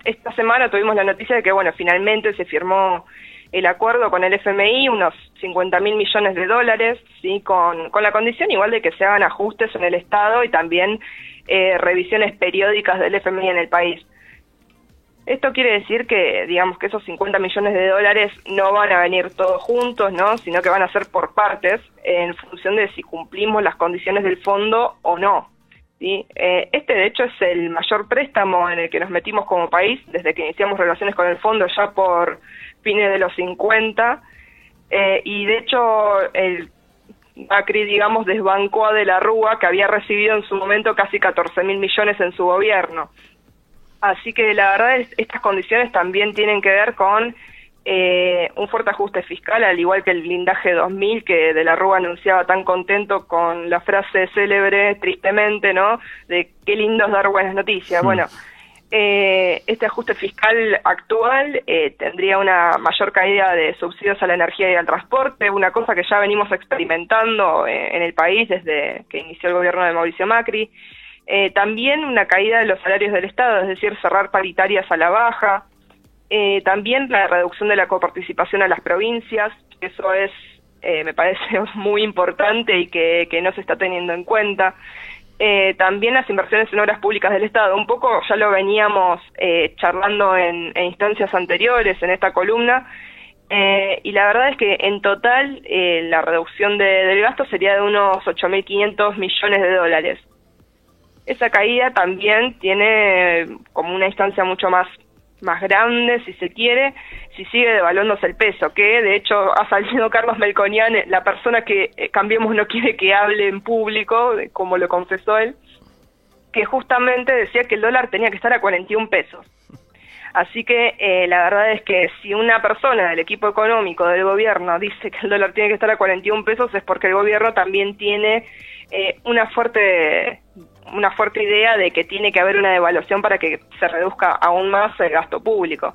esta semana tuvimos la noticia de que, bueno, finalmente se firmó el acuerdo con el FMI, unos 50.000 millones de dólares, ¿sí? Con la condición igual de que se hagan ajustes en el Estado y también revisiones periódicas del FMI en el país. Esto quiere decir que, digamos, que esos 50 millones de dólares no van a venir todos juntos, ¿no? Sino que van a ser por partes en función de si cumplimos las condiciones del fondo o no, ¿sí? Este, de hecho, es el mayor préstamo en el que nos metimos como país desde que iniciamos relaciones con el fondo ya por fines de los 50, y de hecho el Macri, digamos, desbancó a De la Rúa, que había recibido en su momento casi 14.000 millones en su gobierno. Así que la verdad estas condiciones también tienen que ver con un fuerte ajuste fiscal, al igual que el blindaje 2000, que De la Rúa anunciaba tan contento con la frase célebre, tristemente, ¿no?, de qué lindo es dar buenas noticias. Bueno, este ajuste fiscal actual tendría una mayor caída de subsidios a la energía y al transporte, una cosa que ya venimos experimentando en el país desde que inició el gobierno de Mauricio Macri. También una caída de los salarios del Estado, es decir, cerrar paritarias a la baja. También la reducción de la coparticipación a las provincias, eso es, me parece muy importante y que no se está teniendo en cuenta. También las inversiones en obras públicas del Estado, un poco ya lo veníamos charlando en instancias anteriores en esta columna, y la verdad es que en total la reducción del gasto sería de unos 8.500 millones de dólares. Esa caída también tiene como una instancia mucho más grande, si se quiere, si sigue devaluándose el peso, que de hecho ha salido Carlos Melconian, la persona que Cambiemos no quiere que hable en público, como lo confesó él, que justamente decía que el dólar tenía que estar a 41 pesos. Así que la verdad es que si una persona del equipo económico del gobierno dice que el dólar tiene que estar a 41 pesos es porque el gobierno también tiene una fuerte idea de que tiene que haber una devaluación para que se reduzca aún más el gasto público.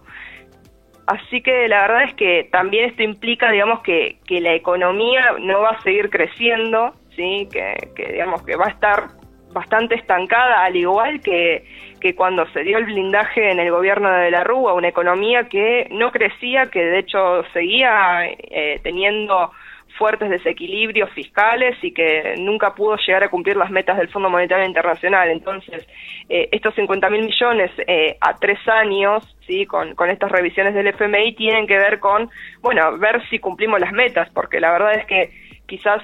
Así que la verdad es que también esto implica, digamos, que la economía no va a seguir creciendo, ¿sí? Que digamos que va a estar bastante estancada, al igual que cuando se dio el blindaje en el gobierno de la Rúa, una economía que no crecía, que de hecho seguía teniendo fuertes desequilibrios fiscales y que nunca pudo llegar a cumplir las metas del Fondo Monetario Internacional. Entonces, estos 50.000 millones a 3 años, ¿sí?, con estas revisiones del FMI tienen que ver con, bueno, ver si cumplimos las metas, porque la verdad es que quizás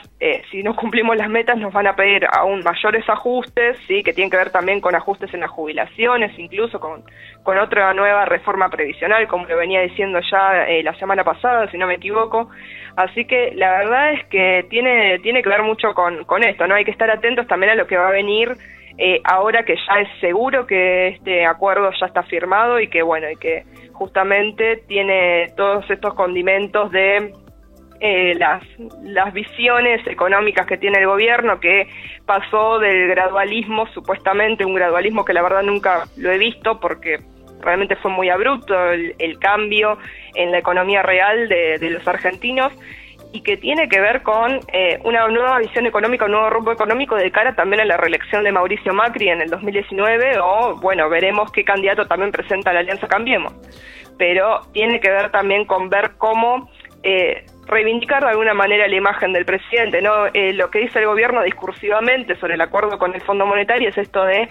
si no cumplimos las metas nos van a pedir aún mayores ajustes, sí, que tienen que ver también con ajustes en las jubilaciones, incluso con otra nueva reforma previsional, como lo venía diciendo ya la semana pasada, si no me equivoco. Así que la verdad es que tiene que ver mucho con esto, ¿no? Hay que estar atentos también a lo que va a venir ahora que ya es seguro que este acuerdo ya está firmado y que, bueno, y que justamente tiene todos estos condimentos de las visiones económicas que tiene el gobierno, que pasó del gradualismo, supuestamente un gradualismo que la verdad nunca lo he visto porque realmente fue muy abrupto el cambio en la economía real de los argentinos, y que tiene que ver con una nueva visión económica, un nuevo rumbo económico de cara también a la reelección de Mauricio Macri en el 2019, o bueno, veremos qué candidato también presenta la Alianza Cambiemos. Pero tiene que ver también con ver cómo reivindicar de alguna manera la imagen del presidente, ¿no? Lo que dice el gobierno discursivamente sobre el acuerdo con el Fondo Monetario es esto de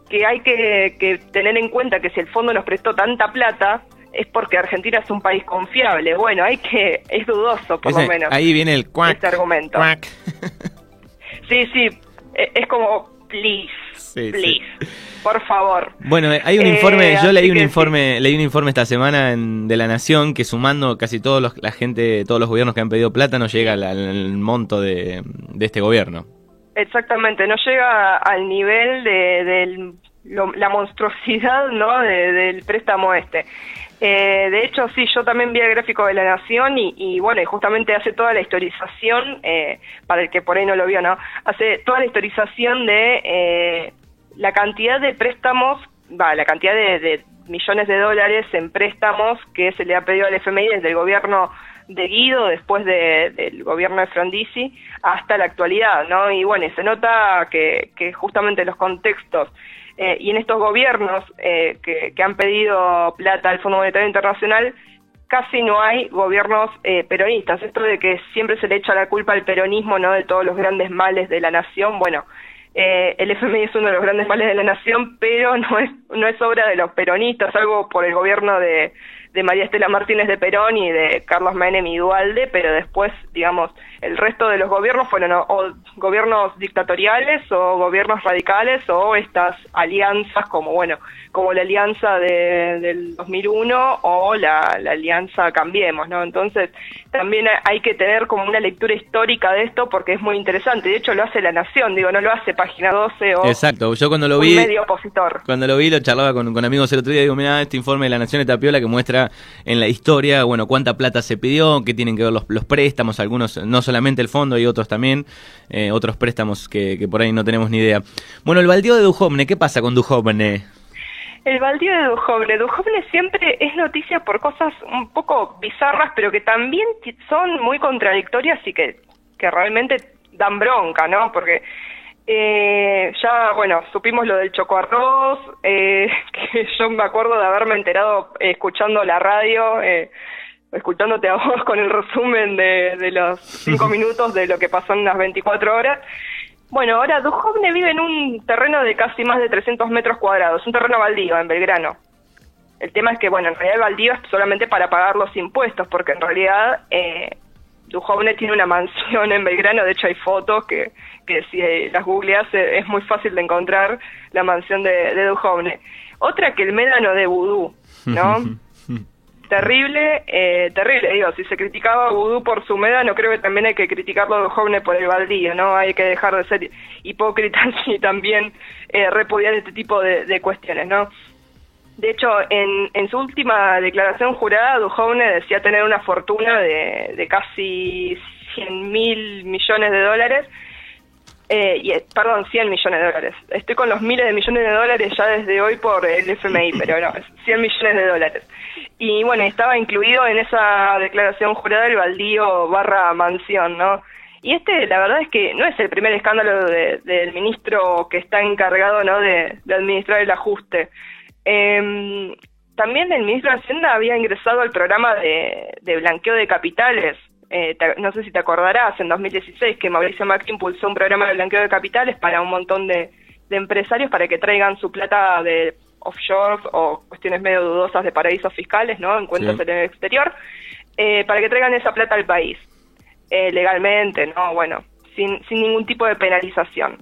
que hay que tener en cuenta que si el fondo nos prestó tanta plata es porque Argentina es un país confiable. Bueno, es dudoso por lo menos. Ahí viene el cuac, este argumento. Cuac. Sí, es como please, sí. Por favor. Bueno, hay un informe, yo leí un informe esta semana de La Nación que sumando casi todos los gobiernos que han pedido plata no llega al monto de este gobierno. Exactamente, no llega al nivel de la monstruosidad, ¿no?, del préstamo este. De hecho, sí, yo también vi el gráfico de La Nación y bueno, y justamente hace toda la historización, para el que por ahí no lo vio, ¿no? Hace toda la historización de la cantidad de préstamos, la cantidad de millones de dólares en préstamos que se le ha pedido al FMI desde el gobierno de Guido, después del gobierno de Frondizi, hasta la actualidad, ¿no? Y bueno, se nota que justamente los contextos y en estos gobiernos que han pedido plata al Fondo Monetario Internacional, casi no hay gobiernos peronistas. Esto de que siempre se le echa la culpa al peronismo, ¿no?, de todos los grandes males de la nación. Bueno, el FMI es uno de los grandes males de la nación, pero no es obra de los peronistas, algo por el gobierno de María Estela Martínez de Perón y de Carlos Menem y Duhalde, pero después, digamos, el resto de los gobiernos fueron o gobiernos dictatoriales o gobiernos radicales o estas alianzas como la alianza del 2001 o la alianza Cambiemos, ¿no? Entonces, también hay que tener como una lectura histórica de esto porque es muy interesante. De hecho, lo hace La Nación, no lo hace Página 12 o exacto. Yo cuando lo un vi, medio opositor. Cuando lo vi, lo charlaba con amigos el otro día, digo, mirá, este informe de La Nación de Tapiola que muestra en la historia, cuánta plata se pidió, qué tienen que ver los préstamos, algunos, no solamente el fondo, hay otros también, otros préstamos que por ahí no tenemos ni idea. Bueno, el baldío de Duhovne, ¿qué pasa con Duhovne? El baldío de Duhovne siempre es noticia por cosas un poco bizarras, pero que también son muy contradictorias y que realmente dan bronca, ¿no? Porque supimos lo del chocoarroz, que yo me acuerdo de haberme enterado escuchando la radio, escuchándote a vos con el resumen de los 5 minutos de lo que pasó en las 24 horas. Bueno, ahora Duhovne vive en un terreno de casi más de 300 metros cuadrados, un terreno baldío en Belgrano. El tema es que, en realidad el baldío es solamente para pagar los impuestos, porque en realidad Duhovne tiene una mansión en Belgrano. De hecho hay fotos que si las googleás es muy fácil de encontrar la mansión de Duhovne. Otra que el médano de Vudú, ¿no? Terrible, digo, si se criticaba a Vudú por su médano, creo que también hay que criticarlo a Duhovne por el baldío, ¿no? Hay que dejar de ser hipócritas y también repudiar este tipo de cuestiones, ¿no? De hecho, en su última declaración jurada, Duhovne decía tener una fortuna de casi 100 mil millones de dólares, 100 millones de dólares. Estoy con los miles de millones de dólares ya desde hoy por el FMI, pero no, 100 millones de dólares. Y estaba incluido en esa declaración jurada el baldío / mansión, ¿no? Y la verdad es que no es el primer escándalo del ministro que está encargado, ¿no?, de administrar el ajuste. También el ministro de Hacienda había ingresado al programa de blanqueo de capitales. No sé si te acordarás, en 2016 que Mauricio Macri impulsó un programa de blanqueo de capitales para un montón de empresarios para que traigan su plata de offshore o cuestiones medio dudosas de paraísos fiscales, ¿no?, en cuentas en el exterior, para que traigan esa plata al país, legalmente, ¿no? Sin ningún tipo de penalización.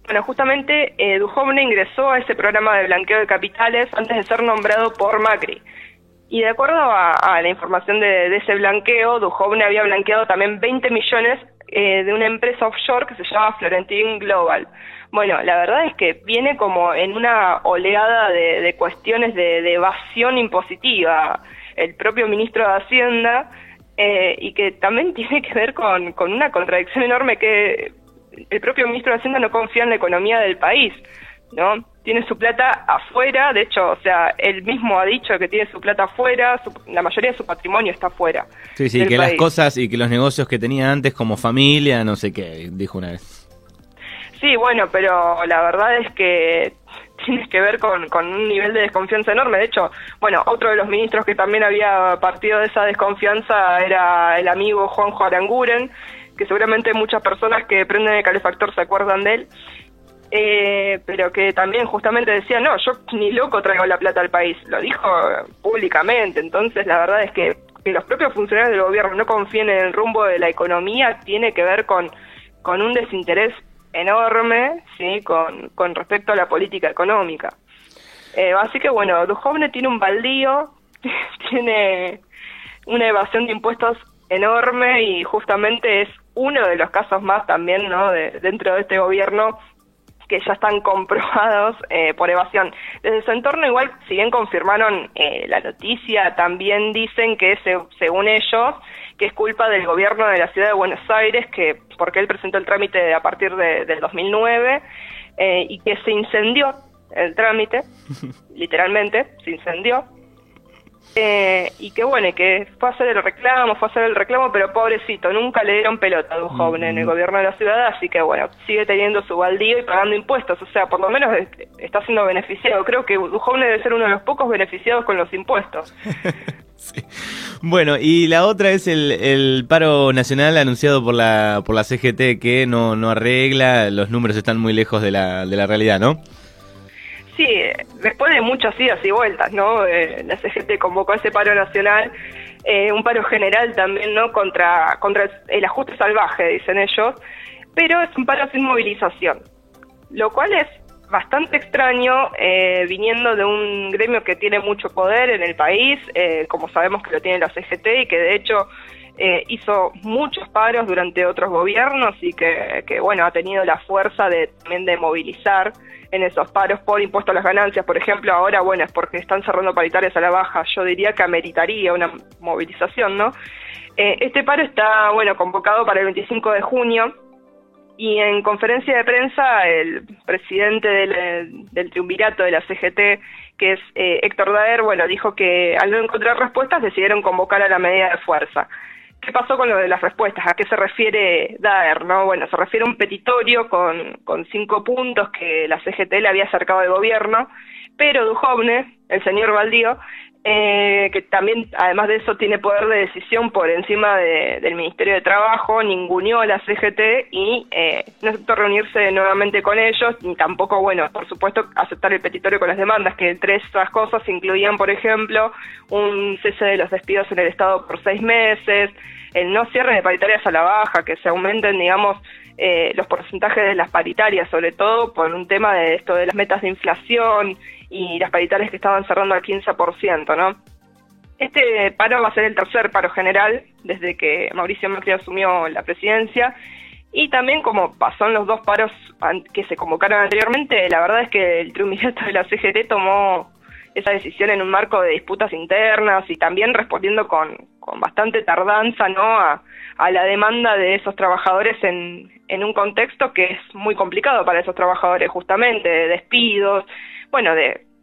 Bueno, justamente Duhovne ingresó a ese programa de blanqueo de capitales antes de ser nombrado por Macri. Y de acuerdo a la información de ese blanqueo, Duhovne había blanqueado también 20 millones de una empresa offshore que se llama Florentin Global. Bueno, la verdad es que viene como en una oleada de cuestiones de evasión impositiva. El propio ministro de Hacienda, y que también tiene que ver con una contradicción enorme, que el propio ministro de Hacienda no confía en la economía del país, ¿no? Tiene su plata afuera, de hecho, él mismo ha dicho que tiene su plata afuera, la mayoría de su patrimonio está afuera. Sí, que país. Las cosas y que los negocios que tenía antes como familia, no sé qué, dijo una vez. Sí, pero la verdad es que tiene que ver con un nivel de desconfianza enorme. De hecho, otro de los ministros que también había partido de esa desconfianza era el amigo Juanjo Aranguren, que seguramente muchas personas que prenden el calefactor se acuerdan de él, pero que también justamente decía, no, yo ni loco traigo la plata al país, lo dijo públicamente. Entonces la verdad es que los propios funcionarios del gobierno no confíen en el rumbo de la economía tiene que ver con un desinterés enorme, ¿sí?, con respecto a la política económica. Así que Duhovne tiene un baldío, tiene una evasión de impuestos enorme y justamente es uno de los casos más también, ¿no?, dentro de este gobierno que ya están comprobados por evasión. Desde su entorno igual, si bien confirmaron la noticia, también dicen que según ellos, que es culpa del gobierno de la ciudad de Buenos Aires, porque él presentó el trámite a partir del 2009 y que se incendió el trámite, literalmente, se incendió. Y que bueno, y que fue a hacer el reclamo, pero pobrecito, nunca le dieron pelota a Duhovne en el gobierno de la ciudad, así que bueno, sigue teniendo su baldío y pagando impuestos, o sea, por lo menos está siendo beneficiado. Creo que Duhovne debe ser uno de los pocos beneficiados con los impuestos. Sí. Bueno, y la otra es el paro nacional anunciado por la CGT, que no arregla, los números están muy lejos de la realidad, ¿no? Sí, después de muchas idas y vueltas, ¿no? La CGT convocó ese paro nacional, un paro general también, ¿no? Contra el ajuste salvaje, dicen ellos, pero es un paro sin movilización, lo cual es bastante extraño, viniendo de un gremio que tiene mucho poder en el país, como sabemos que lo tiene la CGT, y que de hecho hizo muchos paros durante otros gobiernos y que bueno, ha tenido la fuerza también de movilizar en esos paros por impuesto a las ganancias, por ejemplo. Ahora, bueno, es porque están cerrando paritarias a la baja, yo diría que ameritaría una movilización, ¿no? Este paro está, bueno, convocado para el 25 de junio, y en conferencia de prensa el presidente del triunvirato de la CGT, que es Héctor Daer, bueno, dijo que al no encontrar respuestas decidieron convocar a la medida de fuerza. ¿Qué pasó con lo de las respuestas? ¿A qué se refiere Daer, no? Bueno, se refiere a un petitorio con 5 puntos que la CGT le había acercado al gobierno, pero Duhovne, el señor Baldío, que también, además de eso, tiene poder de decisión por encima del Ministerio de Trabajo, ninguneó a la CGT y no aceptó reunirse nuevamente con ellos, ni tampoco, bueno, por supuesto, aceptar el petitorio con las demandas, que entre esas cosas incluían, por ejemplo, un cese de los despidos en el Estado por 6 meses, el no cierre de paritarias a la baja, que se aumenten, digamos, los porcentajes de las paritarias, sobre todo por un tema de esto de las metas de inflación y las paritarias que estaban cerrando al 15%, ¿no? Este paro va a ser el tercer paro general desde que Mauricio Macri asumió la presidencia, y también, como pasó en los 2 paros que se convocaron anteriormente, la verdad es que el triunvirato de la CGT tomó esa decisión en un marco de disputas internas y también respondiendo con bastante tardanza, ¿no?, a la demanda de esos trabajadores en un contexto que es muy complicado para esos trabajadores, justamente, de despidos, bueno,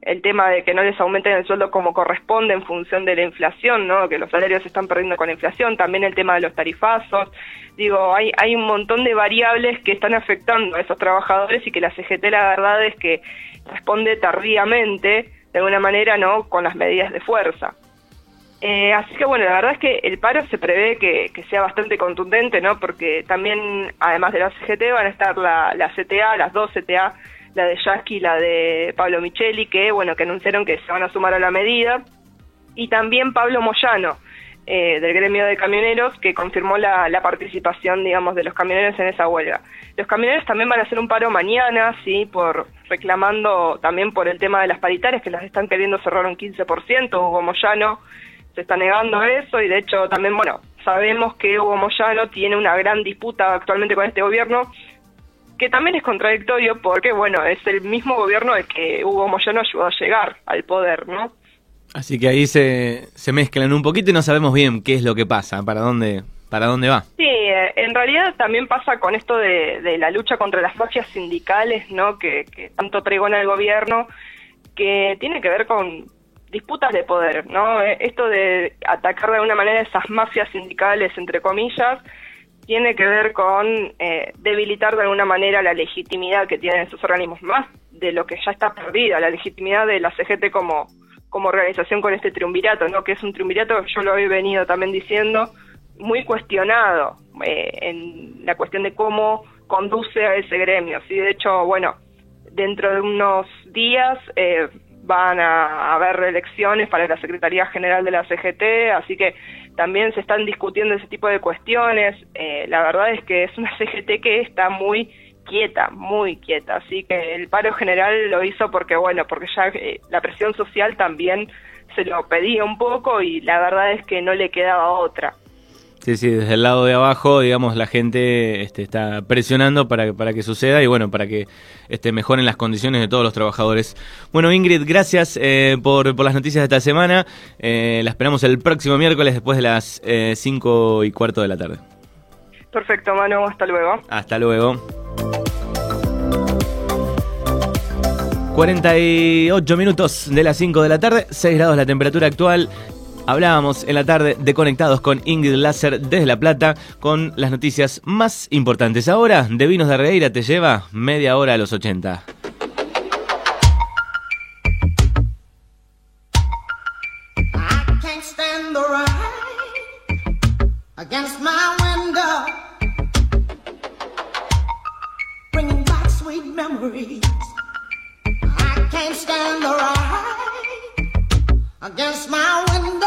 el tema de que no les aumenten el sueldo como corresponde en función de la inflación, ¿no?, que los salarios se están perdiendo con la inflación, también el tema de los tarifazos. Digo, hay un montón de variables que están afectando a esos trabajadores y que la CGT, la verdad es que responde tardíamente, de alguna manera, ¿no?, con las medidas de fuerza. Así que bueno, la verdad es que el paro se prevé que sea bastante contundente, ¿no?, porque también, además de la CGT, van a estar la CTA, las 2 CTA, la de Yasky y la de Pablo Micheli, que bueno, que anunciaron que se van a sumar a la medida, y también Pablo Moyano, del gremio de camioneros, que confirmó la participación, digamos, de los camioneros en esa huelga. Los camioneros también van a hacer un paro mañana, sí, reclamando también por el tema de las paritarias, que las están queriendo cerrar un 15%, Hugo Moyano se está negando eso, y de hecho también, bueno, sabemos que Hugo Moyano tiene una gran disputa actualmente con este gobierno, que también es contradictorio porque, bueno, es el mismo gobierno al que Hugo Moyano ayudó a llegar al poder, ¿no? Así que ahí se mezclan un poquito y no sabemos bien qué es lo que pasa, para dónde va. Sí, en realidad también pasa con esto de la lucha contra las mafias sindicales, ¿no?, que tanto pregona el gobierno, que tiene que ver con disputas de poder, ¿no? Esto de atacar de alguna manera esas mafias sindicales, entre comillas, tiene que ver con debilitar de alguna manera la legitimidad que tienen esos organismos, más de lo que ya está perdida, la legitimidad de la CGT como organización con este triunvirato, ¿no?, que es un triunvirato, yo lo he venido también diciendo, muy cuestionado en la cuestión de cómo conduce a ese gremio. Sí, de hecho, bueno, dentro de unos días van a haber elecciones para la Secretaría General de la CGT, así que también se están discutiendo ese tipo de cuestiones. La verdad es que es una CGT que está muy quieta, así que el paro general lo hizo porque ya la presión social también se lo pedía un poco y la verdad es que no le quedaba otra. Sí, desde el lado de abajo, digamos, la gente está presionando para que suceda y bueno, para que mejoren las condiciones de todos los trabajadores. Bueno, Ingrid, gracias por las noticias de esta semana. La esperamos el próximo miércoles después de las 5:15 de la tarde. Perfecto, Manu, hasta luego. Hasta luego. 48 minutos de las 5 de la tarde, 6 grados la temperatura actual. Hablábamos en la tarde de Conectados con Ingrid Lasser desde La Plata con las noticias más importantes. Ahora, de Vinos de Regueira te lleva media hora a los 80. Against my window, bringing back sweet memories. I can't stand the rain against my window.